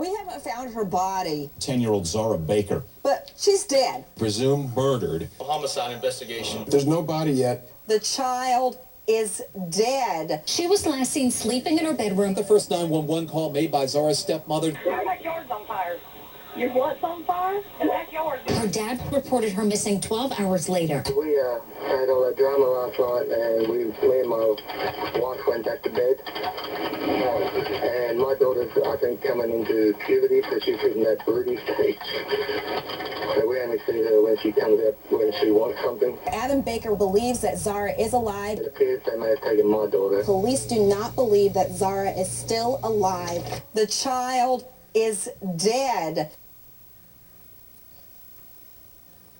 we haven't found her body. 10-year-old Zara Baker. But she's dead. Presumed murdered. A homicide investigation. There's no body yet. The child is dead. She was last seen sleeping in her bedroom. The first 911 call made by Zara's stepmother. Your backyard's on fire. Your what's on fire? The backyard. Her dad reported her missing 12 hours later. We had all that drama last night, and me and my wife went back to bed. And my daughter's, I think, coming into puberty, so she's hitting that broody stage. So we only see her when she comes up, when she wants something. Adam Baker believes that Zara is alive. It appears they may have taken my daughter. Police do not believe that Zara is still alive. The child is dead.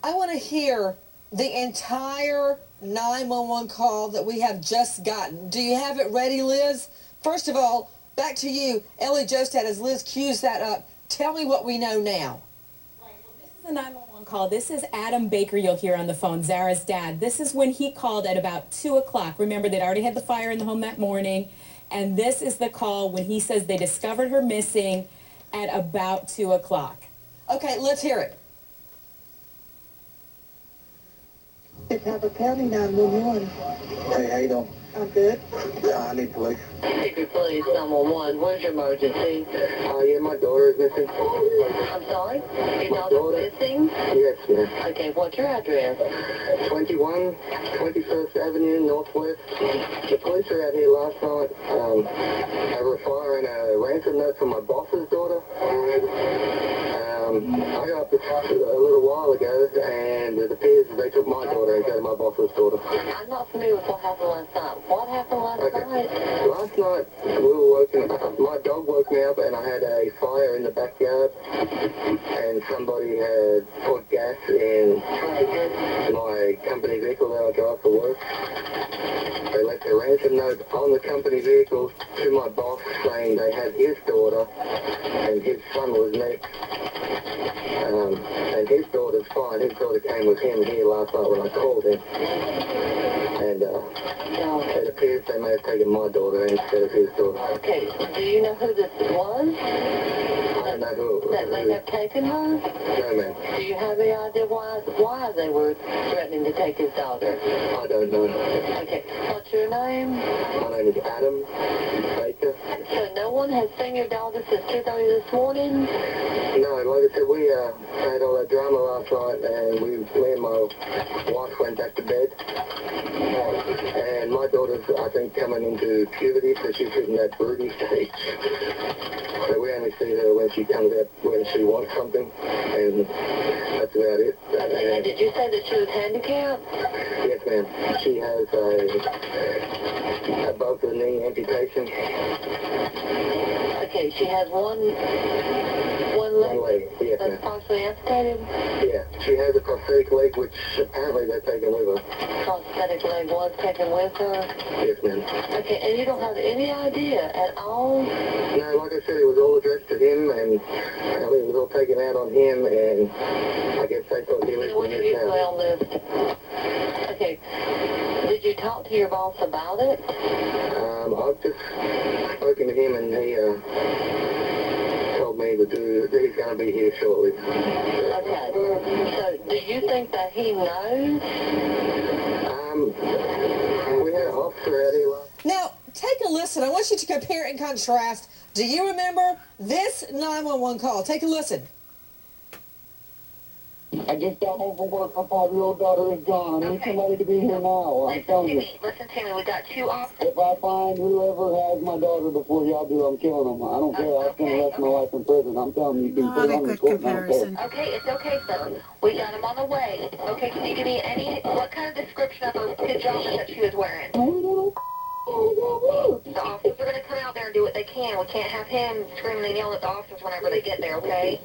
I want to hear the entire 911 call that we have just gotten. Do you have it ready, Liz? First of all, back to you. Ellie Jostad, as Liz cues that up, tell me what we know now. Right, well, this is a 911 call. This is Adam Baker you'll hear on the phone, Zara's dad. This is when he called at about 2 o'clock. Remember, they'd already had the fire in the home that morning. And this is the call when he says they discovered her missing at about 2 o'clock. Okay, let's hear it. It's Napa County 911. Hey, how you doing? I'm good. I need police. Secret police 911. Where's your emergency? Yeah, my daughter is missing. I'm sorry? Your daughter's missing? Yes, ma'am. Okay, what's your address? 21, 21st Avenue, Northwest. The police were out here last night. They were firing a ransom note for my boss's daughter. I got up this a little while ago, and it appears that they took my daughter instead of my boss's daughter. I'm not familiar with what happened last night. What happened last night? Last night, we were woken up. My dog woke me up, and I had a fire in the backyard, and somebody had put gas in my company vehicle that I drive for work. They left a ransom note on the company vehicle to my boss saying they had his daughter, and his son was next. And his daughter's fine. His daughter came with him here last night when I called him. And it appears they may have taken my daughter instead of his daughter. Okay, do you know who this was? I don't know who. That may have taken her? No, ma'am. Do you have any idea why they were threatening to take his daughter? I don't know. Okay, what's your name? My name is Adam Baker. So no one has seen your daughter since 2:30 this morning? No, like I said, we had all that drama last night, and me and my wife went back to bed. And my daughter's, I think, coming into puberty, so she's hitting that broody stage. So we only see her when she comes up, when she wants something, and that's about it. Okay, and did you say that she was handicapped? Yes, ma'am. She has a above the knee amputation. Okay, she has one leg Yes, that's ma'am. partially amputated? Yeah, she has a prosthetic leg, which apparently they're taking with her. Prosthetic leg was taken with her? Yes, ma'am. Okay, and you don't have any idea at all? No, like I said, it was all addressed to him, and apparently it was all taken out on him, and I guess they thought he lived in his usually house. on this. Okay, did you talk to your boss about it? I've just spoken to him, and he told me that he's going to be here shortly. Okay, so do you think that he knows? We had an officer out here last. Now, take a listen. I want you to compare and contrast. Do you remember this 911 call? Take a listen. I just got home from work. My 5-year-old daughter is gone. I need somebody to be here now. I'm telling you. Listen to me. We got 2 officers. If I find whoever has my daughter before y'all do, I'm killing them. I don't care. I spend the rest of my life in prison. I'm telling you, you can put it on the court. Okay, it's okay, sir. We got him on the way. Okay, can you give me what kind of description of her pajamas that she was wearing? The officers are going to come out there and do what they can. We can't have him screaming and yelling at the officers whenever they get there, okay?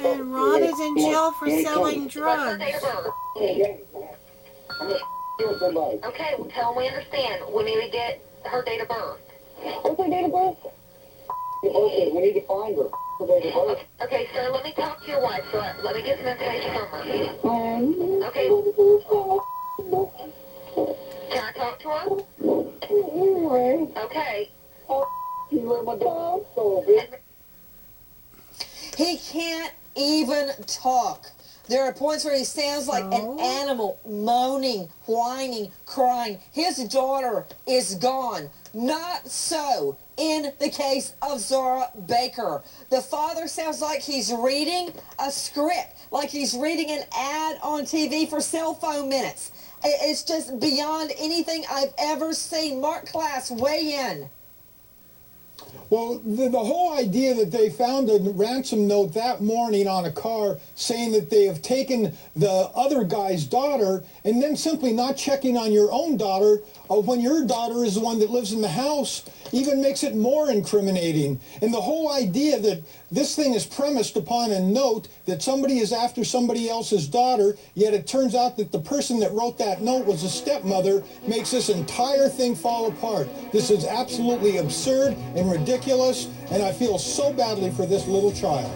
And Ron is in jail for selling drugs. Okay, well, tell him we understand. We need to get her date of birth. What's her date of birth? Okay, we need to find her. Okay, sir, let me talk to your wife. So let me get some information from her. Okay. Can I talk to her? ring. Okay. You let my dog stole, bitch. He can't even talk. There are points where he sounds like an animal, moaning, whining, crying. His daughter is gone. Not so in the case of Zara Baker. The father sounds like he's reading a script, like he's reading an ad on TV for cell phone minutes. It's just beyond anything I've ever seen. Mark Class, weigh in. Well, the whole idea that they found a ransom note that morning on a car saying that they have taken the other guy's daughter and then simply not checking on your own daughter when your daughter is the one that lives in the house even makes it more incriminating. And the whole idea that this thing is premised upon a note that somebody is after somebody else's daughter, yet it turns out that the person that wrote that note was a stepmother, makes this entire thing fall apart. This is absolutely absurd and ridiculous, and I feel so badly for this little child.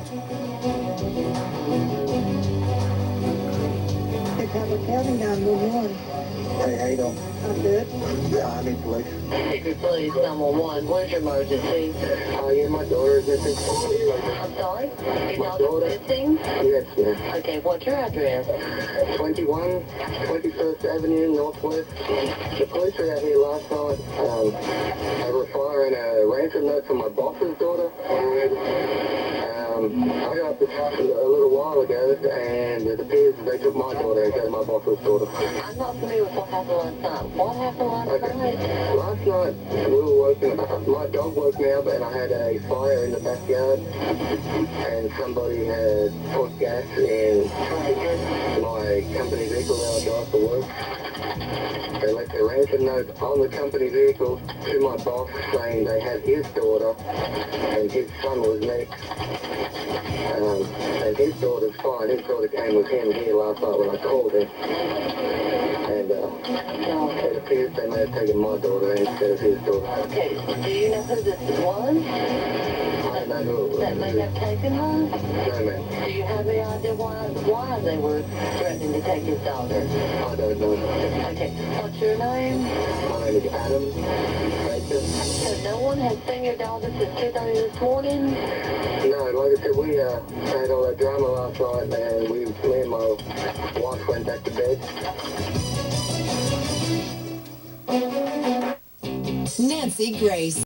Hey, Papa County 911. Hey, how you doing? I'm good. Yeah, I need police. Secret Police 911. Where's your emergency? Yeah, my daughter is missing. I'm sorry? Your daughter's missing? Yes, ma'am. Okay, what's your address? 21 21st Avenue Northwest. The police were out here last night. They were firing a ransom note for my boss's daughter. I got up a little while ago, and it appears that they took my daughter instead of my boss's daughter. I'm not familiar with what happened last night. What happened last night? Last night, we were woken up. My dog woke me up, and I had a fire in the backyard, and somebody had put gas in my company vehicle that I drive for work. They left a ransom note on the company vehicle to my boss saying they had his daughter, and his son was next. And his daughter's fine. His daughter came with him here last night when I called him. And it appears they may have taken my daughter instead of his daughter. Okay, do you know who this was? I don't know who it was. That may have taken her? No, ma'am. Do you have any idea why they were threatening to take his daughter? I don't know. Okay, what's your name? My name is Adam Baker. So no one has seen your daughter since 2:30 this morning? No, like I said, we had all that drama last night, and me and my wife went back to bed. Nancy Grace.